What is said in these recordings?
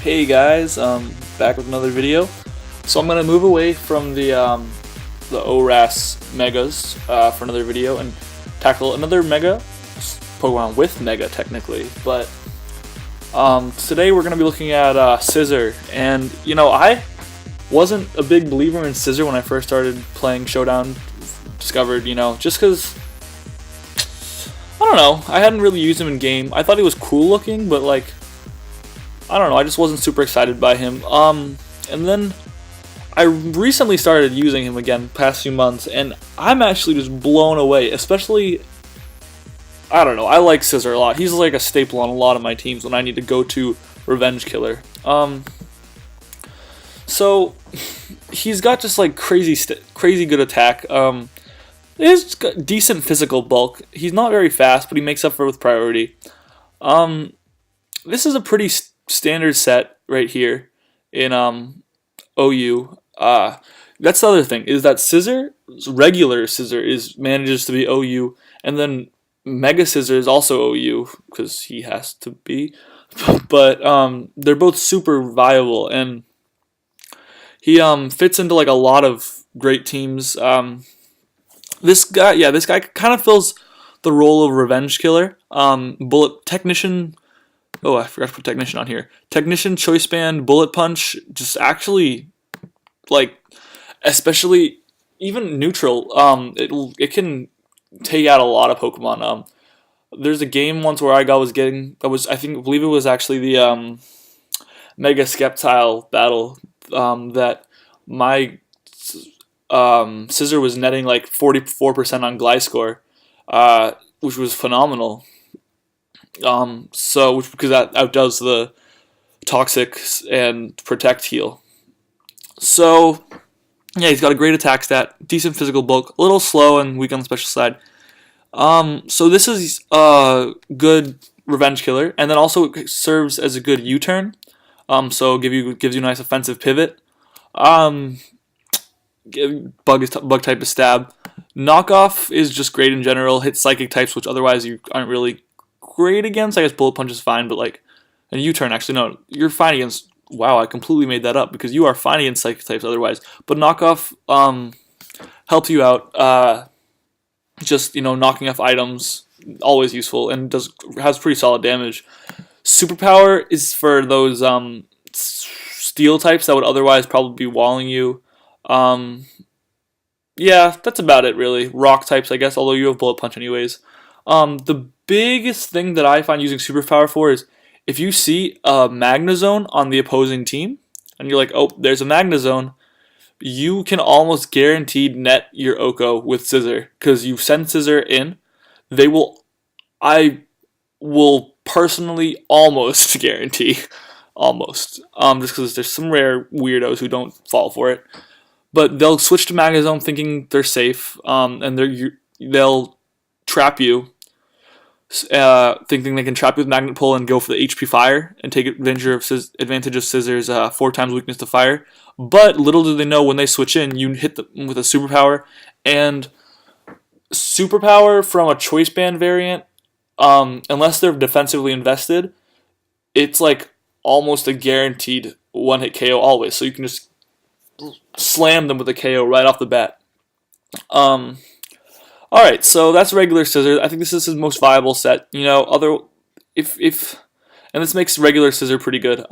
Hey guys, back with another video. So I'm gonna move away from the ORAS megas for another video and tackle another mega Pokemon with mega technically. But today we're gonna be looking at Scizor, and I wasn't a big believer in Scizor when I first started playing Showdown. Discovered, just because I don't know, I hadn't really used him in game. I thought he was cool looking, but like, I don't know, I just wasn't super excited by him. And then I recently started using him again, past few months, and I'm actually just blown away. Especially, I don't know, I like Scizor a lot. He's like a staple on a lot of my teams when I need to go to Revenge Killer. So he's got just like crazy good attack. He's got decent physical bulk. He's not very fast, but he makes up for it with priority. This is a pretty standard set right here in OU. That's the other thing, is that Scizor, regular Scizor, manages to be OU, and then Mega Scizor is also OU because he has to be. But they're both super viable, and he fits into like a lot of great teams. This guy kind of fills the role of Revenge Killer. Bullet Technician. Oh, I forgot to put Technician on here. Technician, Choice Band, Bullet Punch, just actually, like, especially even neutral. It can take out a lot of Pokemon. There's a game once where I believe it was actually the Mega Skeptile battle that my Scizor was netting like 44% on Gliscor, which was phenomenal. Because that outdoes the Toxic and Protect heal. So yeah, he's got a great attack stat, decent physical bulk, a little slow and weak on the special side. So this is a good Revenge Killer, and then also it serves as a good U-turn. So gives you a nice offensive pivot. Bug type of stab. Knockoff is just great in general. Hits psychic types, which otherwise you aren't really great against. I guess Bullet Punch is fine, but like a U-turn, actually no, you're fine against. Wow, I completely made that up because you are fine against psychic types otherwise. But knockoff helps you out. Just knocking off items, always useful, and has pretty solid damage. Superpower is for those steel types that would otherwise probably be walling you. Yeah, that's about it really. Rock types, I guess, although you have Bullet Punch anyways. The biggest thing that I find using Superpower for is if you see a Magnezone on the opposing team, and you're like, oh, there's a Magnezone, you can almost guaranteed net your Oko with Scizor, because you send Scizor in, I will personally almost guarantee, just because there's some rare weirdos who don't fall for it, but they'll switch to Magnezone thinking they're safe, and they'll trap you, thinking they can trap you with Magnet Pull and go for the HP Fire and take advantage of Scizor's 4 times weakness to Fire. But little do they know, when they switch in, you hit them with a Superpower, and Superpower from a Choice Band variant, unless they're defensively invested, it's like almost a guaranteed one-hit KO always. So you can just slam them with a KO right off the bat. Alright, so that's regular Scizor. I think this is his most viable set. And this makes regular Scizor pretty good.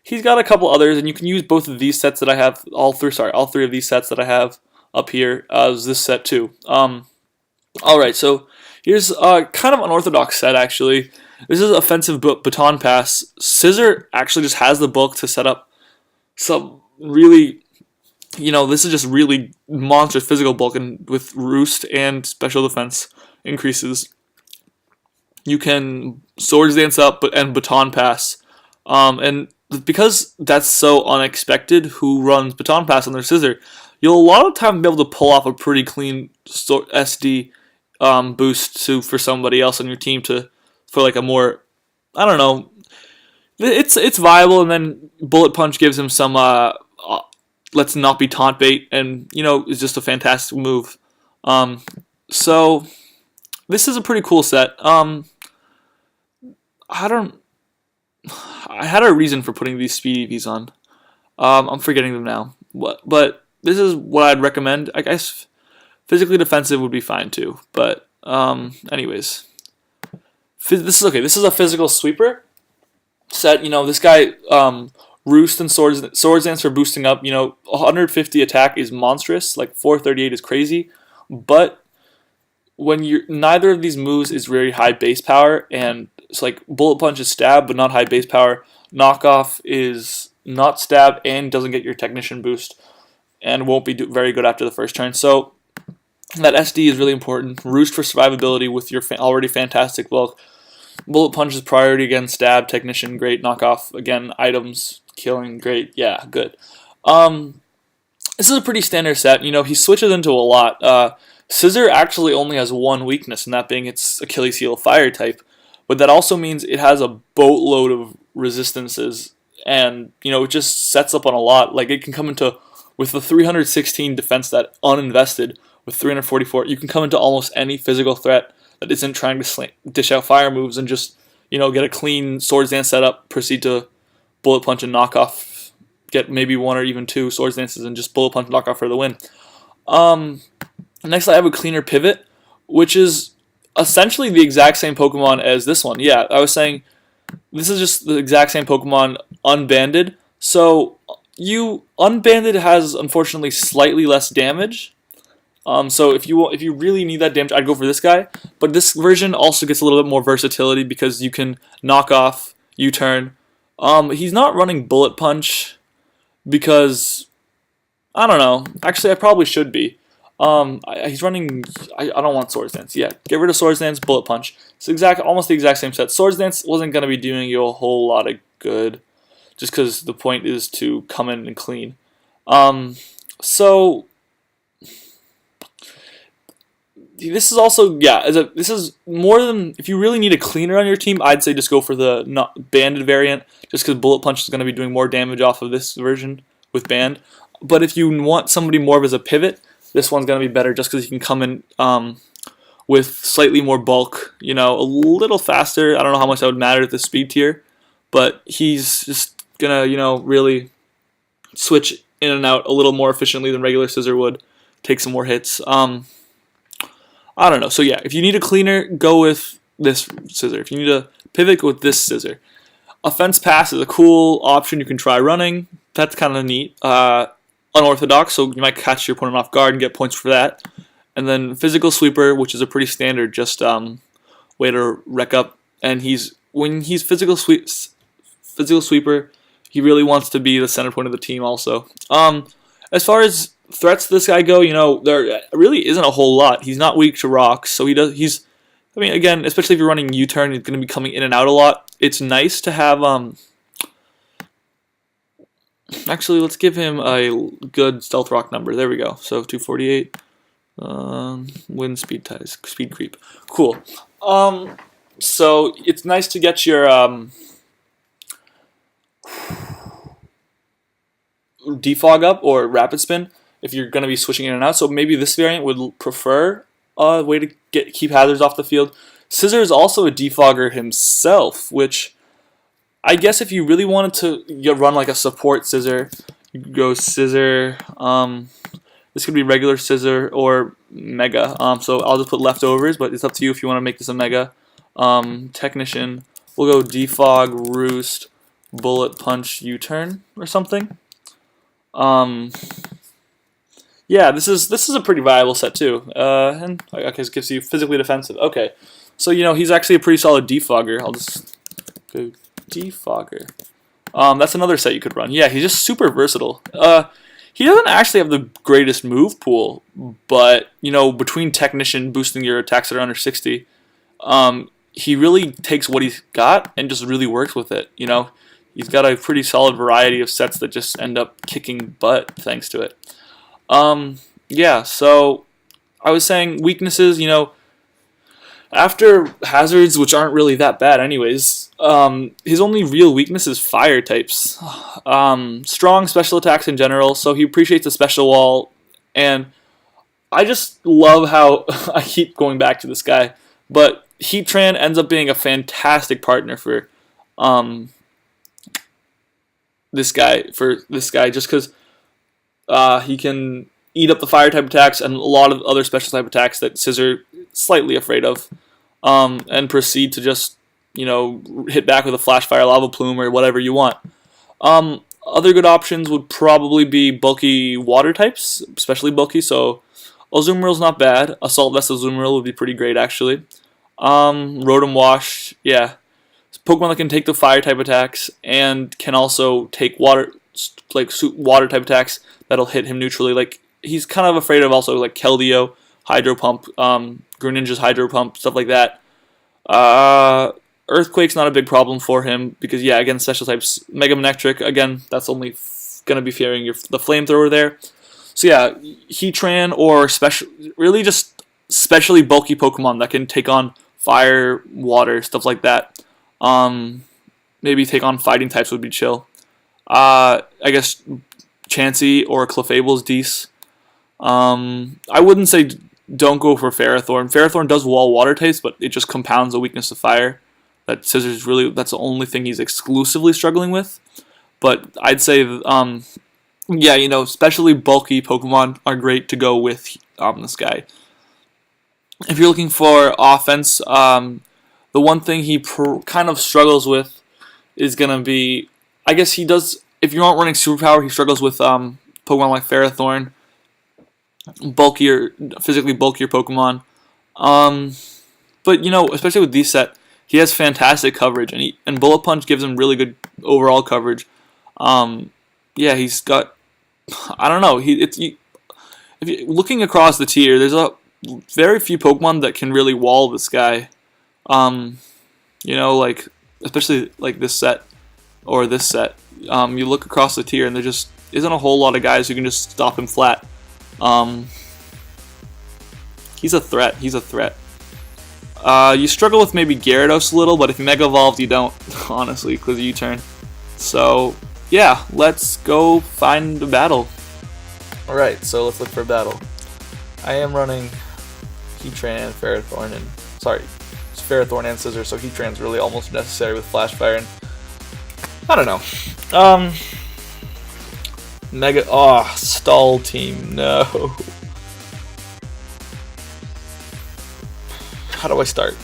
He's got a couple others, and you can use both of these sets that I have, all three of these sets that I have up here as this set too. Alright, so here's kind of unorthodox set actually. This is offensive baton pass. Scizor actually just has the bulk to set up some really, this is just really monstrous physical bulk, and with Roost and special defense increases, you can Swords Dance up and baton pass. And because that's so unexpected, who runs baton pass on their Scizor, you'll a lot of time be able to pull off a pretty clean SD boost for somebody else on your team for like a more, I don't know, it's viable. And then Bullet Punch gives him some let's not be taunt bait, and is just a fantastic move. So this is a pretty cool set. I don't I had a reason for putting these speed EVs on. I'm forgetting them now. But this is what I'd recommend. I guess physically defensive would be fine too. But anyways, this is okay. This is a physical sweeper set. This guy Roost and Swords Dance for boosting up. 150 attack is monstrous. Like 438 is crazy, but when neither of these moves is very high base power, and it's like Bullet Punch is stab but not high base power. Knockoff is not stab and doesn't get your Technician boost, and won't be very good after the first turn. So that SD is really important. Roost for survivability with your already fantastic bulk. Bullet Punch is priority again. Stab, Technician, great. Knockoff again. Items, killing, great. Yeah, good. This is a pretty standard set. He switches into a lot. Scizor actually only has one weakness, and that being its Achilles heel fire type. But that also means it has a boatload of resistances, and it just sets up on a lot. Like it can come into with the 316 defense that uninvested with 344, you can come into almost any physical threat that isn't trying to dish out fire moves and just get a clean Swords Dance setup, proceed to Bullet Punch and knock off, get maybe one or even two Swords Dances and just Bullet Punch and knock off for the win. Next I have a cleaner pivot, which is essentially the exact same Pokemon as this one. Yeah, I was saying this is just the exact same Pokemon unbanded. So unbanded has unfortunately slightly less damage. So if you really need that damage, I'd go for this guy. But this version also gets a little bit more versatility because you can knock off, U-turn. He's not running Bullet Punch because I don't know. Actually, I probably should be. He's running. I don't want Swords Dance. Yeah, get rid of Swords Dance, Bullet Punch. It's almost the exact same set. Swords Dance wasn't gonna be doing you a whole lot of good, just because the point is to come in and clean. So this is also this is more than if you really need a cleaner on your team. I'd say just go for the not banded variant, just because Bullet Punch is gonna be doing more damage off of this version with band. But if you want somebody more of as a pivot, this one's going to be better just because you can come in with slightly more bulk, a little faster. I don't know how much that would matter at the speed tier, but he's just going to, really switch in and out a little more efficiently than regular Scizor would, take some more hits. I don't know. So yeah, if you need a cleaner, go with this Scizor. If you need a pivot, go with this Scizor. Offense Pass is a cool option you can try running. That's kind of neat. Unorthodox, so you might catch your opponent off guard and get points for that. And then Physical Sweeper, which is a pretty standard just way to wreck up. And when he's Physical Sweeper, he really wants to be the center point of the team also. As far as threats this guy go, there really isn't a whole lot. He's not weak to rocks, so again, especially if you're running U-turn, he's going to be coming in and out a lot. It's nice to have actually, let's give him a good Stealth Rock number. There we go. So 248. Wind speed ties, speed creep. Cool. So it's nice to get your defog up or rapid spin if you're going to be switching in and out. So maybe this variant would prefer a way to keep hazards off the field. Scizor is also a defogger himself, which I guess if you really wanted to run like a support Scizor, you could go Scizor. This could be regular Scizor or Mega. So I'll just put leftovers, but it's up to you if you want to make this a Mega. Technician. We'll go Defog, Roost, Bullet Punch, U-turn or something. Yeah, this is a pretty viable set too. And I guess it gives you physically defensive. Okay, so he's actually a pretty solid defogger. I'll just go Defogger. That's another set you could run. Yeah, he's just super versatile. He doesn't actually have the greatest move pool, but between Technician boosting your attacks that are under 60, he really takes what he's got and just really works with it. He's got a pretty solid variety of sets that just end up kicking butt thanks to it. Yeah, so I was saying weaknesses, after hazards, which aren't really that bad anyways, his only real weakness is fire types. Strong special attacks in general, so he appreciates the special wall, and I just love how I keep going back to this guy, but Heatran ends up being a fantastic partner for this guy just because he can eat up the fire type attacks and a lot of other special type attacks that Scizor slightly afraid of, and proceed to just hit back with a flash fire, lava plume, or whatever you want. Other good options would probably be bulky water types, especially bulky. So Azumarill's not bad. Assault Vest Azumarill would be pretty great actually. Rotom Wash, yeah. Pokemon that can take the fire type attacks and can also take water type attacks that'll hit him neutrally. Like he's kind of afraid of also like Keldeo, Hydro Pump, Greninja's Hydro Pump, stuff like that. Earthquake's not a big problem for him because yeah, again special types. Mega Manectric, again that's only gonna be fearing the flamethrower there. So yeah, Heatran or really just specially bulky Pokemon that can take on fire, water, stuff like that. Maybe take on fighting types would be chill. I guess Chansey or Clefable's decent. I wouldn't say don't go for Ferrothorn. Ferrothorn does wall water types, but it just compounds the weakness of fire. That's the only thing he's exclusively struggling with. But I'd say, yeah, especially bulky Pokemon are great to go with this guy. If you're looking for offense, the one thing he kind of struggles with is going to be, I guess he does, if you aren't running Superpower, he struggles with Pokemon like Ferrothorn, physically bulkier Pokemon. But, especially with this set, he has fantastic coverage, and Bullet Punch gives him really good overall coverage. Yeah, he's got, I don't know, if you're looking across the tier, there's very few Pokemon that can really wall this guy. Like especially like this set or this set. You look across the tier and there just isn't a whole lot of guys who can just stop him flat. He's a threat. You struggle with maybe Gyarados a little, but if you Mega Evolved, you don't, honestly, because of U-turn. So, yeah, let's go find a battle. Alright, so let's look for a battle. I am running Heatran, Ferrothorn, it's Ferrothorn and Scizor, so Heatran's really almost necessary with Flash Fire, and I don't know. Stall team, no. How do I start?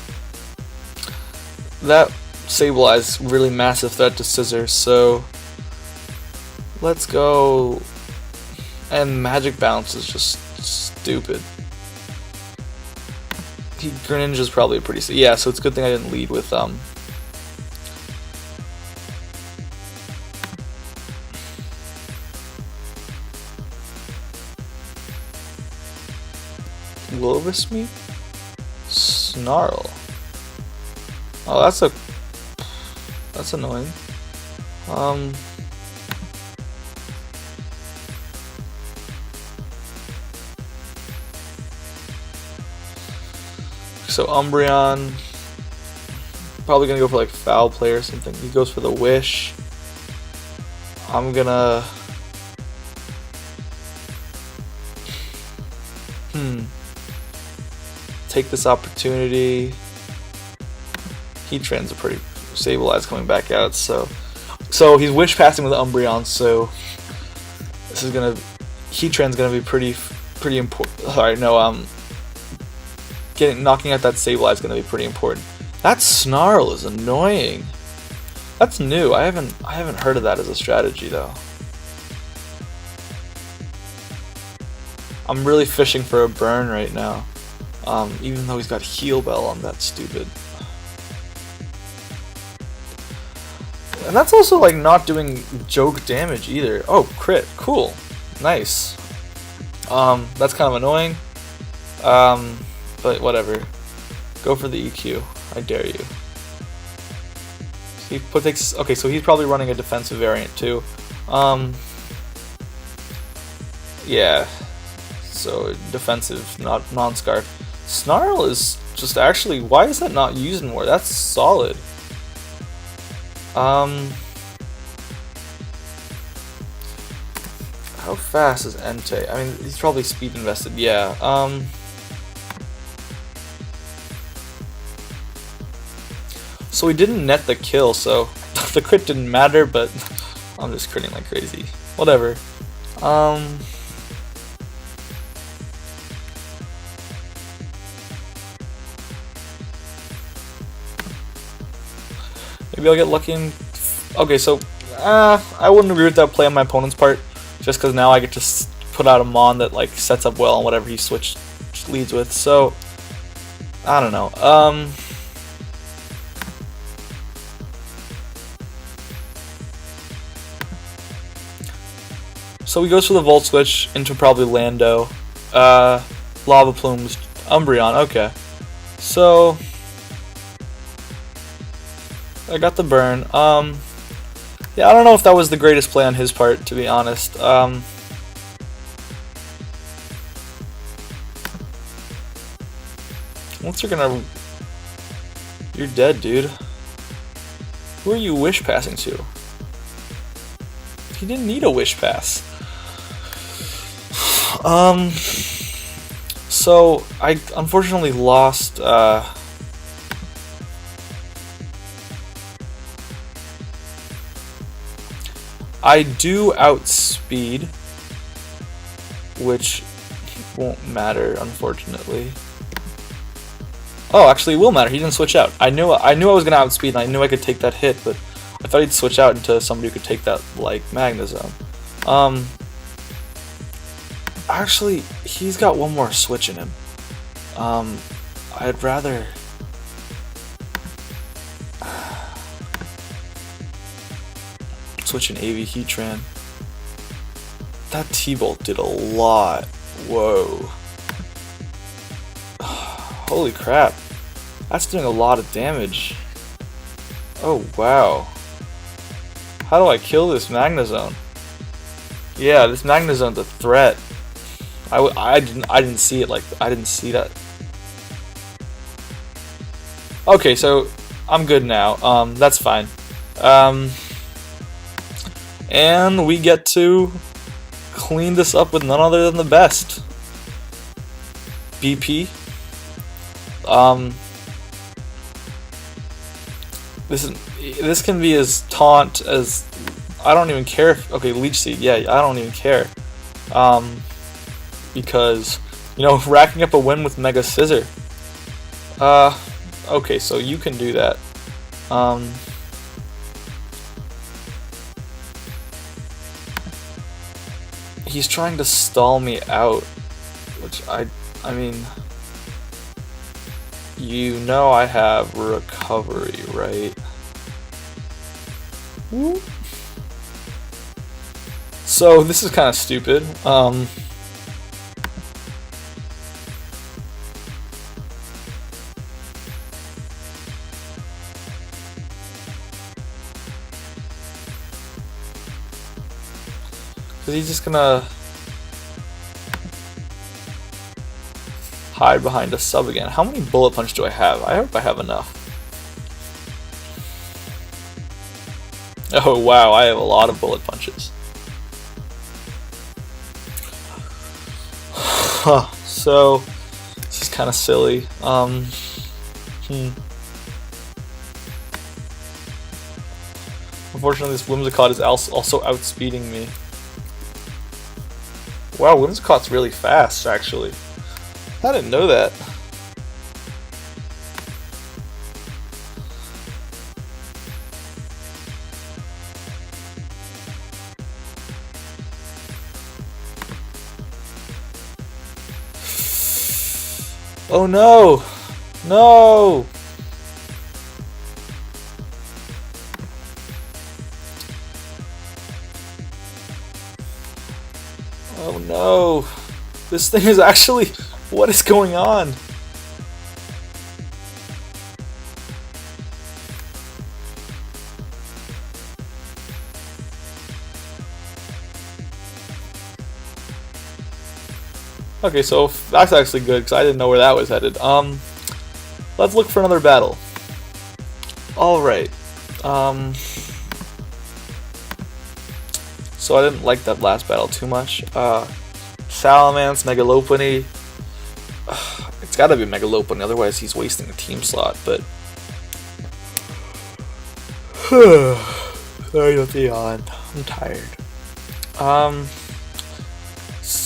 That Sableye really massive threat to Scizor, so let's go. And Magic Bounce is just stupid. Greninja's probably a pretty yeah, so it's a good thing I didn't lead with Will-O-Wisp? Snarl. Oh, that's annoying. So Umbreon, probably gonna go for like Foul Play or something. He goes for the Wish. I'm gonna take this opportunity. Heatran's a pretty Sableye's coming back out, so he's Wish passing with Umbreon, so this is Heatran's gonna be pretty important. Sorry, no, knocking out that Sableye is gonna be pretty important. That Snarl is annoying. That's new. I haven't heard of that as a strategy though. I'm really fishing for a burn right now. Even though he's got Heal Bell on that stupid. And that's also like not doing joke damage either. Oh, crit. Cool. Nice. That's kind of annoying. But whatever. Go for the EQ. I dare you. Okay, so he's probably running a defensive variant too. Yeah. So defensive, not non-scarf. Snarl is just actually, why is that not used more? That's solid. How fast is Entei? I mean, he's probably speed invested. Yeah. So he didn't net the kill, so the crit didn't matter, but I'm just critting like crazy. Whatever. Maybe I'll get lucky and... Okay, so I wouldn't agree with that play on my opponent's part, just because now I get to put out a Mon that like sets up well on whatever he leads with. So I don't know. So he goes for the Volt Switch into probably Lando, Lava Plumes, Umbreon. Okay, so I got the burn. Yeah, I don't know if that was the greatest play on his part, to be honest. Once you're gonna... You're dead, dude. Who are you wish passing to? He didn't need a wish pass. So I unfortunately lost I do outspeed, which won't matter, unfortunately. Oh, actually, it will matter. He didn't switch out. I knew I was gonna outspeed, and I knew I could take that hit, but I thought he'd switch out into somebody who could take that, like, Magnezone. Actually, he's got one more switch in him. I'd rather... switch an AV Heatran. That T-Bolt did a lot. Whoa. Holy crap. That's doing a lot of damage. Oh, wow. How do I kill this Magnezone? Yeah, this Magnezone's a threat. I didn't see it like I didn't see that. Okay, so I'm good now. That's fine. And we get to clean this up with none other than the best. BP. This can be as taunt as... I don't even care if... Okay, Leech Seed, yeah, I don't even care. Because, you know, racking up a win with Mega Scizor. Okay, so you can do that. He's trying to stall me out, which I mean, you know I have recovery, right? Whoop. So this is kind of stupid. Because he's just gonna hide behind a sub again. How many Bullet Punch do I have? I hope I have enough. Oh wow, I have a lot of Bullet Punches. So this is kind of silly. Unfortunately, this Whimsicott is also outspeeding me. Wow, Whimsicott's really fast, actually. I didn't know that. Oh no! No! Oh no! This thing is actually... What is going on? Okay, so that's actually good because I didn't know where that was headed. Let's look for another battle. Alright. So I didn't like that last battle too much. Salamence, Mega Lopunny. It's gotta be Mega Lopunny, otherwise he's wasting a team slot, but... I don't be on. I'm tired.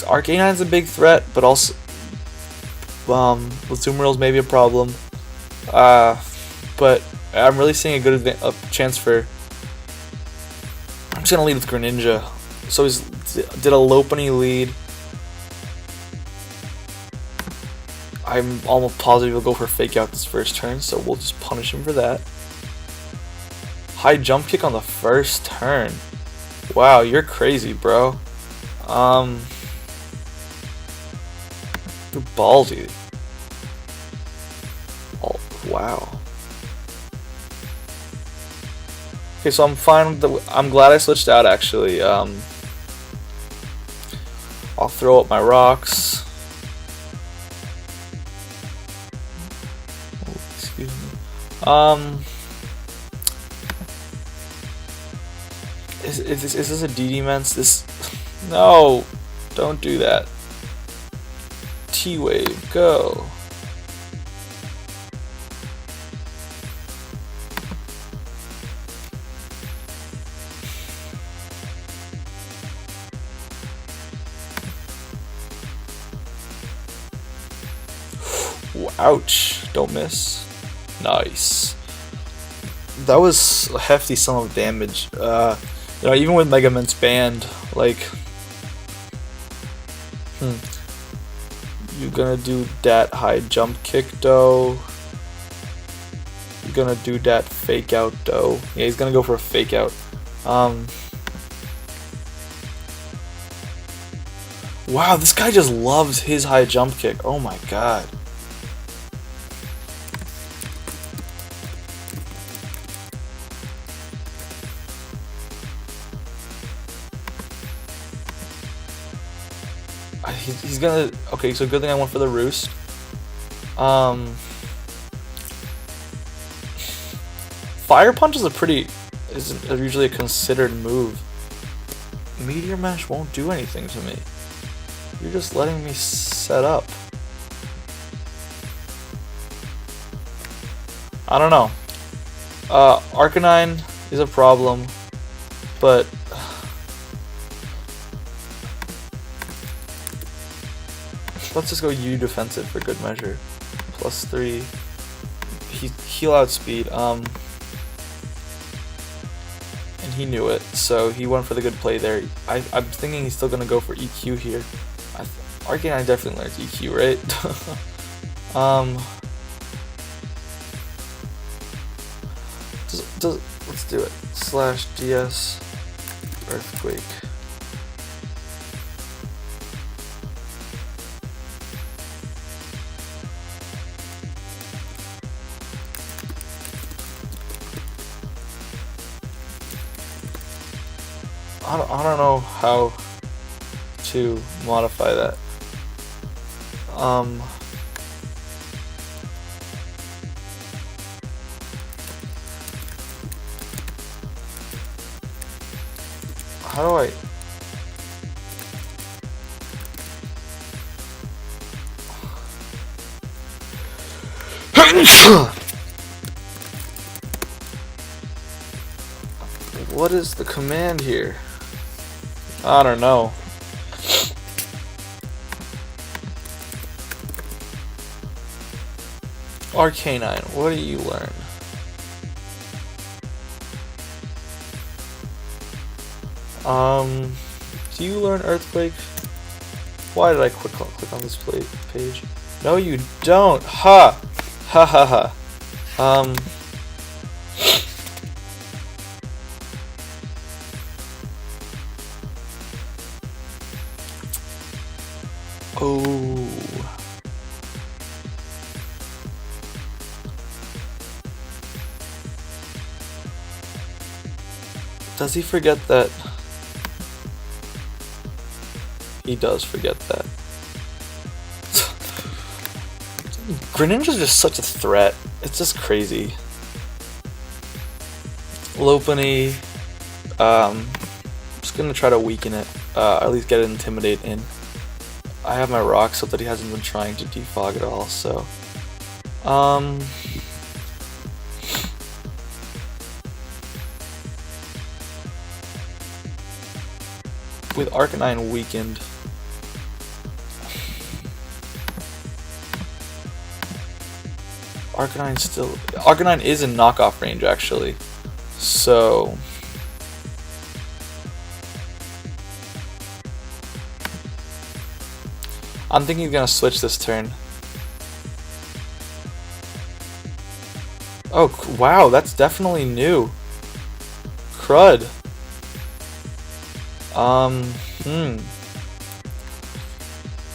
Arcanine's a big threat, but also Azumarill's maybe a problem. But I'm really seeing a chance for. I'm just gonna lead with Greninja. So he's did a Lopunny lead. I'm almost positive he'll go for Fake Out this first turn, so we'll just punish him for that. High Jump Kick on the first turn. Wow, you're crazy, bro. You're ballsy. Oh, wow. Okay, so I'm fine with I'm glad I switched out, actually. I'll throw up my rocks. Oh, excuse me. Is this a DD Mence? This no, don't do that. T-Wave, go. Ouch, don't miss. Nice. That was a hefty sum of damage. You know, even with Mega Mence banned, like, you're gonna do that high jump kick though. You're gonna do that fake out though. Yeah, he's gonna go for a fake out. Wow, this guy just loves his high jump kick. Oh my god. He's gonna. Okay, so good thing I went for the roost. Fire Punch is usually a considered move. Meteor Mash won't do anything to me. You're just letting me set up. I don't know. Arcanine is a problem, but let's just go U defensive for good measure. +3. He heal outspeed. And he knew it, so he went for the good play there. I'm thinking he's still gonna go for EQ here. Arcanine definitely learns EQ, right? Let's do it. /DS Earthquake. I don't know how to modify that. How do I? What is the command here? I don't know. Arcanine, what do you learn? Do you learn Earthquake? Why did I click on this page? No, you don't. Ha! Ha ha ha. Oh. Does he forget that? He does forget that. Greninja's just such a threat. It's just crazy. Lopunny. I'm just gonna try to weaken it. At least get it Intimidate in. I have my rocks so that he hasn't been trying to defog at all, so with Arcanine weakened. Arcanine is in knockoff range actually, so I'm thinking he's gonna switch this turn. Oh wow, that's definitely new. Crud.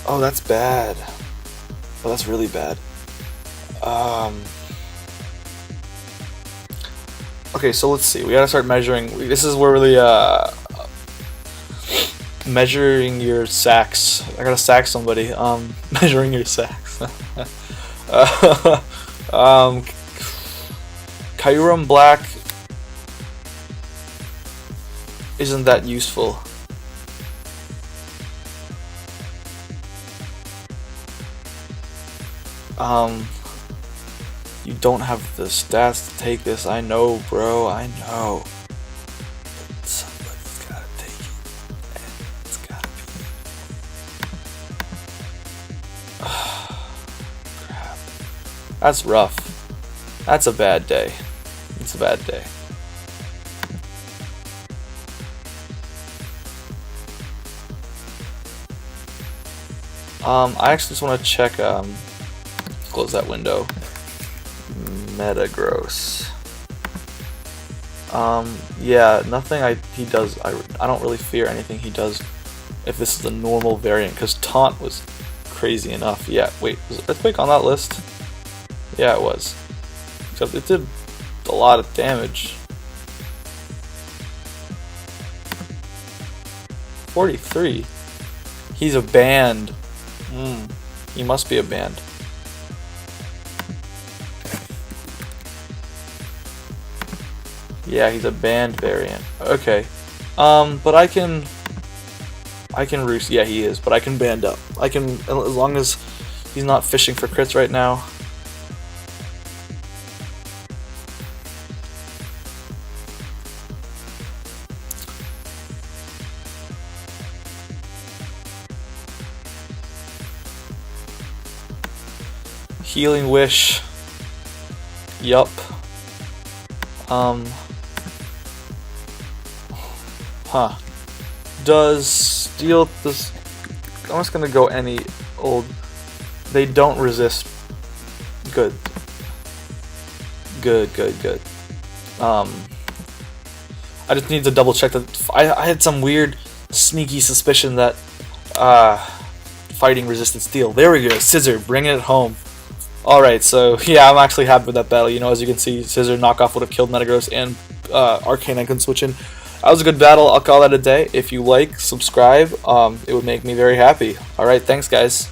Oh, that's bad. Oh, that's really bad. Okay, so let's see. We gotta start measuring. This is where really measuring your sacks. I gotta sack somebody. Measuring your sacks. Kyurem Black isn't that useful. You don't have the stats to take this. I know, bro. I know. But somebody's gotta take it. And it's gotta be. Crap. That's rough. That's a bad day. It's a bad day. I actually just want to check. Close that window. Metagross. Yeah, nothing he does. I don't really fear anything he does if this is the normal variant, because Taunt was crazy enough. Yeah, wait, was Earthquake on that list? Yeah, it was. Except it did a lot of damage. 43. He's a band. He must be a band. Yeah, he's a banned variant. Okay. But I can roost. Yeah, he is, but I can band up. I can, as long as he's not fishing for crits right now. Healing Wish. Yup. Does Steel this? I'm just gonna go any old. They don't resist. Good. Good. I just need to double check that. I had some weird, sneaky suspicion that fighting resisted steel. There we go. Scizor, bringing it home. Alright, so yeah, I'm actually happy with that battle. You know, as you can see, Scizor knockoff would have killed Metagross, and Arcanine couldn't switch in. That was a good battle. I'll call that a day. If you like, subscribe. It would make me very happy. Alright, thanks guys.